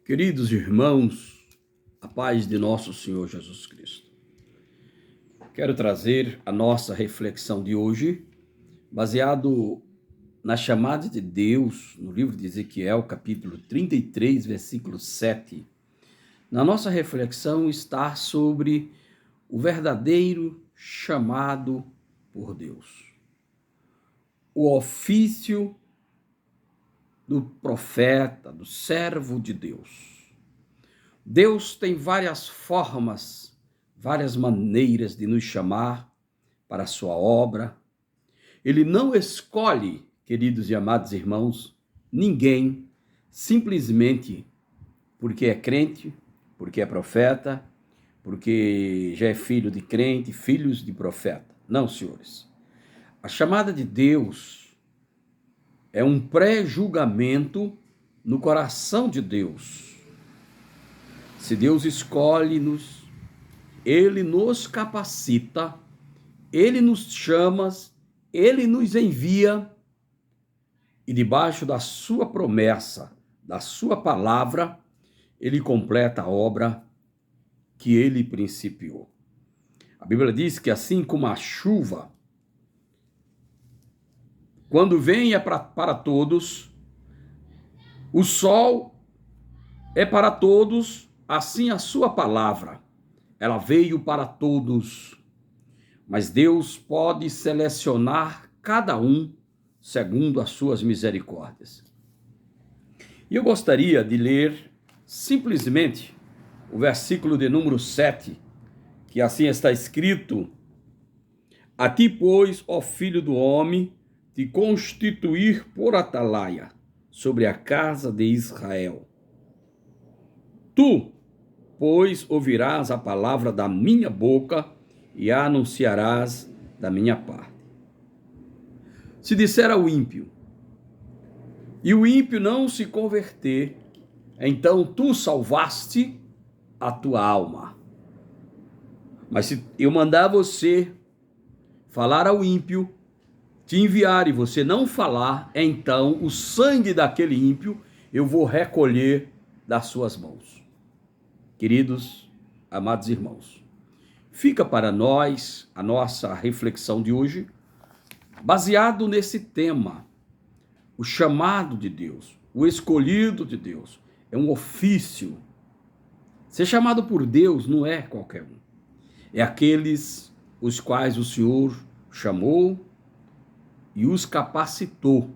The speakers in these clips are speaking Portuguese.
Queridos irmãos, a paz de nosso Senhor Jesus Cristo. Quero trazer a nossa reflexão de hoje, baseado na chamada de Deus, no livro de Ezequiel, capítulo 33, versículo 7. Na nossa reflexão está sobre o verdadeiro chamado por Deus. O ofício do profeta, do servo de Deus. Deus tem várias formas, várias maneiras de nos chamar para a sua obra. Ele não escolhe, queridos e amados irmãos, ninguém simplesmente porque é crente, porque é profeta, porque já é filho de crente, filhos de profeta. Não, senhores. A chamada de Deus é um pré-julgamento no coração de Deus. Se Deus escolhe-nos, Ele nos capacita, Ele nos chama, Ele nos envia, e debaixo da sua promessa, da sua palavra, Ele completa a obra que Ele principiou. A Bíblia diz que assim como a chuva, quando vem é para todos, o sol é para todos, assim a sua palavra, ela veio para todos. Mas Deus pode selecionar cada um segundo as suas misericórdias. E eu gostaria de ler simplesmente o versículo de número 7, que assim está escrito: A ti, pois, ó filho do homem, te constituir por atalaia sobre a casa de Israel. Tu, pois, ouvirás a palavra da minha boca e a anunciarás da minha parte. Se disser ao ímpio, e o ímpio não se converter, então tu salvaste a tua alma. Mas se eu mandar você falar ao ímpio, te enviar e você não falar, então o sangue daquele ímpio eu vou recolher das suas mãos. Queridos, amados irmãos, fica para nós a nossa reflexão de hoje, baseado nesse tema, o chamado de Deus, o escolhido de Deus, é um ofício. Ser chamado por Deus não é qualquer um, é aqueles os quais o Senhor chamou e os capacitou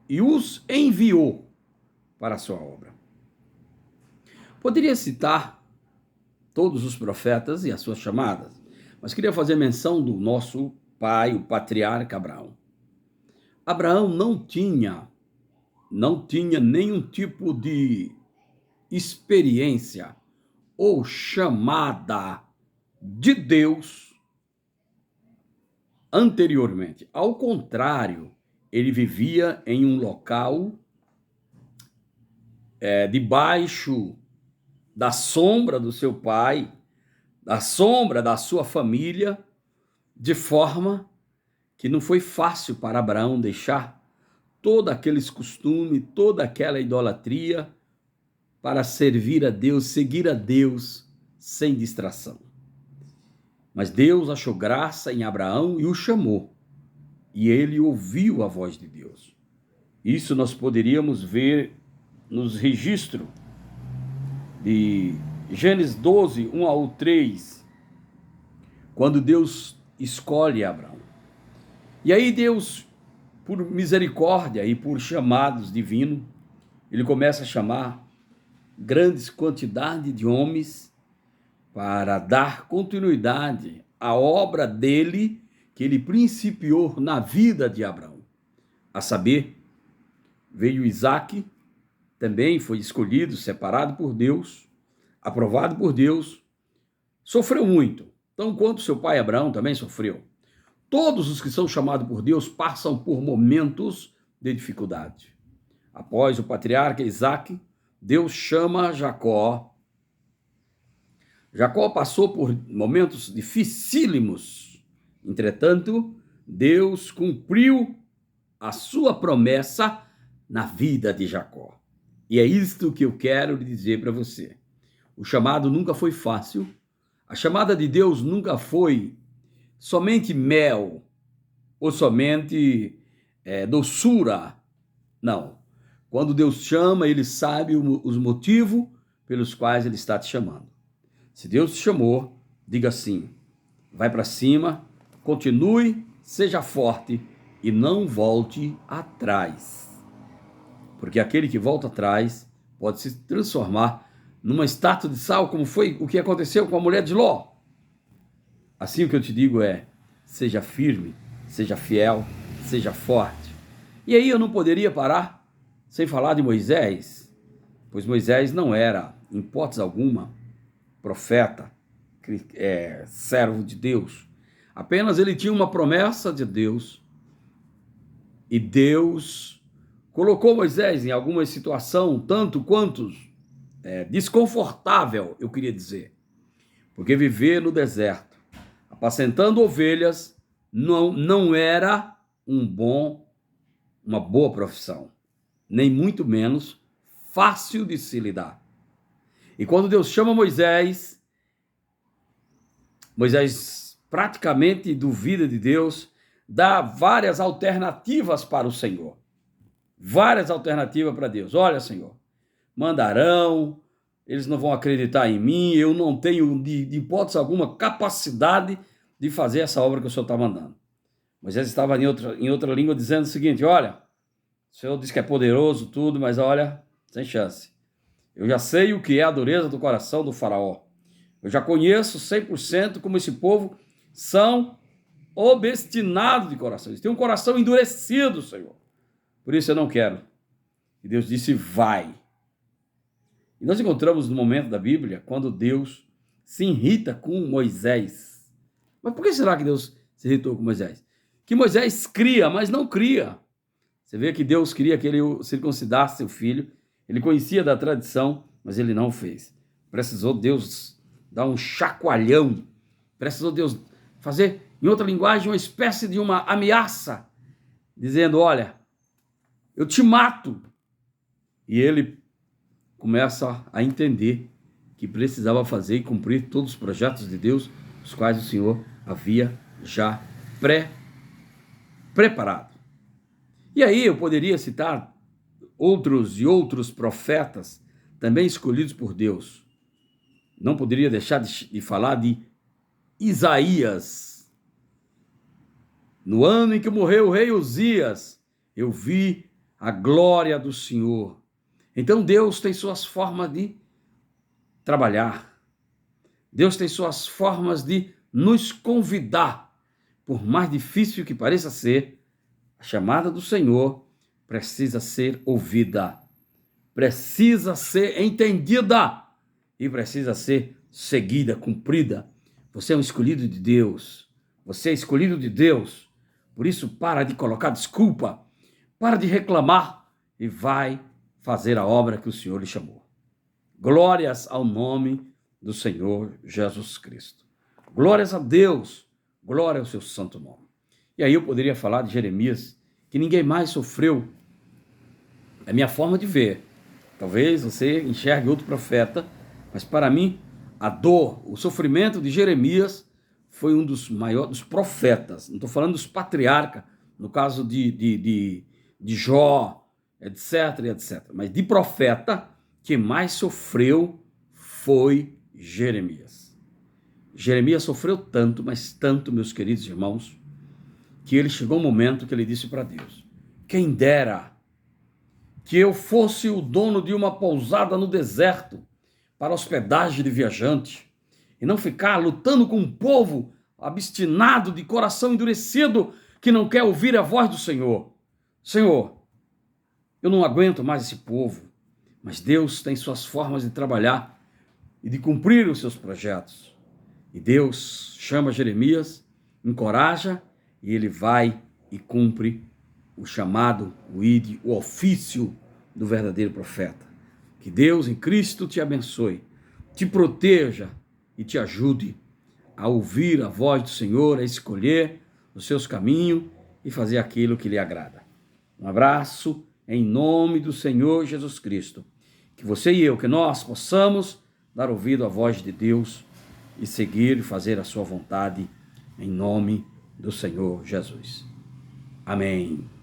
e os enviou para a sua obra. Poderia citar todos os profetas e as suas chamadas, mas queria fazer menção do nosso pai, o patriarca Abraão. Abraão não tinha nenhum tipo de experiência ou chamada de Deus anteriormente. Ao contrário, ele vivia em um local debaixo da sombra do seu pai, da sombra da sua família, de forma que não foi fácil para Abraão deixar todos aqueles costumes, toda aquela idolatria para servir a Deus, seguir a Deus sem distração. Mas Deus achou graça em Abraão e o chamou. E ele ouviu a voz de Deus. Isso nós poderíamos ver nos registros de Gênesis 12, 1 ao 3, quando Deus escolhe Abraão. E aí Deus, por misericórdia e por chamados divinos, ele começa a chamar grandes quantidades de homens para dar continuidade à obra dele, que ele principiou na vida de Abraão. A saber, veio Isaque, também foi escolhido, separado por Deus, aprovado por Deus, sofreu muito, tão quanto seu pai Abraão também sofreu. Todos os que são chamados por Deus passam por momentos de dificuldade. Após o patriarca Isaque, Deus chama Jacó. Jacó passou por momentos dificílimos. Entretanto, Deus cumpriu a sua promessa na vida de Jacó. E é isto que eu quero lhe dizer para você. O chamado nunca foi fácil. A chamada de Deus nunca foi somente mel ou somente doçura. Não. Quando Deus chama, ele sabe os motivos pelos quais ele está te chamando. Se Deus te chamou, diga sim. Vai para cima, continue, seja forte e não volte atrás. Porque aquele que volta atrás pode se transformar numa estátua de sal, como foi o que aconteceu com a mulher de Ló. Assim o que eu te digo é, seja firme, seja fiel, seja forte. E aí eu não poderia parar sem falar de Moisés, pois Moisés não era, em hipótese alguma, profeta, servo de Deus. Apenas ele tinha uma promessa de Deus e Deus colocou Moisés em alguma situação tanto quanto desconfortável, eu queria dizer, porque viver no deserto, apacentando ovelhas, não era uma boa profissão, nem muito menos fácil de se lidar. E quando Deus chama Moisés praticamente duvida de Deus, dá várias alternativas para o Senhor. Várias alternativas para Deus. Olha, Senhor, mandarão, eles não vão acreditar em mim, eu não tenho, de hipótese alguma, capacidade de fazer essa obra que o Senhor está mandando. Moisés estava em outra língua dizendo o seguinte, olha, o Senhor diz que é poderoso tudo, mas olha, sem chance. Eu já sei o que é a dureza do coração do faraó. Eu já conheço 100% como esse povo são obstinados de coração. Eles têm um coração endurecido, Senhor. Por isso eu não quero. E Deus disse, vai. E nós encontramos no momento da Bíblia, quando Deus se irrita com Moisés. Mas por que será que Deus se irritou com Moisés? Que Moisés cria, mas não cria. Você vê que Deus queria que ele circuncidasse seu filho. Ele conhecia da tradição, mas ele não fez. Precisou Deus dar um chacoalhão. Precisou Deus fazer, em outra linguagem, uma espécie de uma ameaça, dizendo, olha, eu te mato. E ele começa a entender que precisava fazer e cumprir todos os projetos de Deus, os quais o Senhor havia já preparado. E aí eu poderia citar outros profetas também escolhidos por Deus. Não poderia deixar de falar de Isaías. No ano em que morreu o rei Uzias, eu vi a glória do Senhor. Então Deus tem suas formas de trabalhar. Deus tem suas formas de nos convidar. Por mais difícil que pareça ser, a chamada do Senhor precisa ser ouvida, precisa ser entendida e precisa ser seguida, cumprida. Você é um escolhido de Deus. Você é escolhido de Deus. Por isso, para de colocar desculpa, para de reclamar e vai fazer a obra que o Senhor lhe chamou. Glórias ao nome do Senhor Jesus Cristo. Glórias a Deus, glória ao seu santo nome. E aí eu poderia falar de Jeremias, que ninguém mais sofreu. É a minha forma de ver. Talvez você enxergue outro profeta, mas para mim, a dor, o sofrimento de Jeremias foi um dos maiores, dos profetas. Não estou falando dos patriarcas, no caso de Jó, etc, etc. Mas de profeta, que mais sofreu foi Jeremias. Jeremias sofreu tanto, mas tanto, meus queridos irmãos, que ele chegou um momento que ele disse para Deus, quem dera que eu fosse o dono de uma pousada no deserto para hospedagem de viajante e não ficar lutando com um povo obstinado, de coração endurecido, que não quer ouvir a voz do Senhor. Senhor, eu não aguento mais esse povo, mas Deus tem suas formas de trabalhar e de cumprir os seus projetos. E Deus chama Jeremias, encoraja, e ele vai e cumpre o chamado, o ofício do verdadeiro profeta. Que Deus em Cristo te abençoe, te proteja e te ajude a ouvir a voz do Senhor, a escolher os seus caminhos e fazer aquilo que lhe agrada. Um abraço em nome do Senhor Jesus Cristo. Que você e eu, que nós possamos dar ouvido à voz de Deus e seguir e fazer a sua vontade, em nome do Senhor Jesus. Amém.